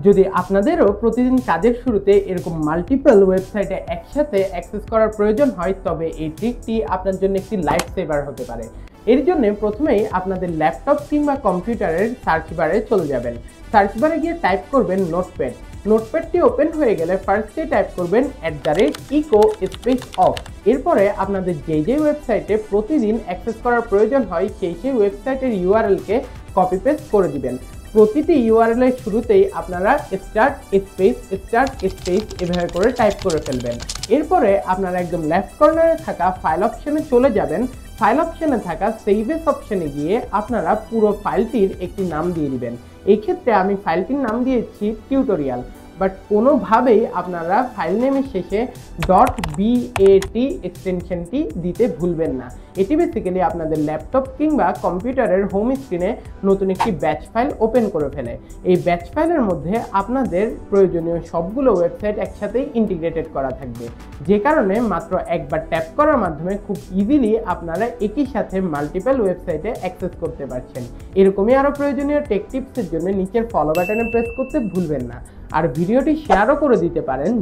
যদি আপনাদেরও প্রতিদিন কাজের শুরুতে এরকম মাল্টিপল ওয়েবসাইটে একসাথে অ্যাক্সেস করার প্রয়োজন হয়, তবে এই ট্রিকটি আপনার জন্য একটি লাইফ সেভার হতে পারে। এর জন্য প্রথমেই আপনাদের ল্যাপটপ কিংবা কম্পিউটারের সার্চ বারে চলে যাবেন। সার্চ বারে গিয়ে টাইপ করবেন নোটপ্যাড। নোটপ্যাডটি ওপেন হয়ে গেলে ফার্স্টে টাইপ করবেন @echo স্পেস অফ। এরপরে আপনাদের যে ওয়েবসাইটে প্রতিদিন অ্যাক্সেস করার প্রয়োজন হয় সেই ওয়েবসাইটের ইউআরএলকে কপি পেস্ট করে দিবেন। প্রতিটি ইউআরএল এর শুরুতেই আপনারা স্টার্ট স্পেস এভাবে করে টাইপ করে ফেলবেন। এরপরে আপনারা একদম লেফট কর্নারে থাকা ফাইল অপশনে চলে যাবেন। ফাইল অপশনে থাকা সেভ এস অপশনে গিয়ে আপনারা পুরো ফাইলটির একটি নাম দিয়ে দিবেন। এই ক্ষেত্রে আমি ফাইলটির নাম দিয়েছি টিউটোরিয়াল, বাট কোনোভাবেই আপনারা ফাইল নেমের শেষে .bat এক্সটেনশনটি দিতে ভুলবেন না। এটি বেসিক্যালি আপনাদের ল্যাপটপ কিংবা কম্পিউটারের হোম স্ক্রিনে নতুন একটি ব্যাচ ফাইল ওপেন করে ফেলে। এই ব্যাচ ফাইলের মধ্যে আপনাদের প্রয়োজনীয় সবগুলো ওয়েবসাইট একসাথেই ইন্টিগ্রেটেড করা থাকবে, যে কারণে মাত্র একবার ট্যাপ করার মাধ্যমে খুব ইজিলি আপনারা একই সাথে মাল্টিপল ওয়েবসাইটে অ্যাক্সেস করতে পারছেন। এরকমই আরও প্রয়োজনীয় টেক টিপসের জন্য নিচের ফলো বাটনে প্রেস করতে ভুলবেন না, আর ভিডিওটি শেয়ারও করে দিতে পারেন।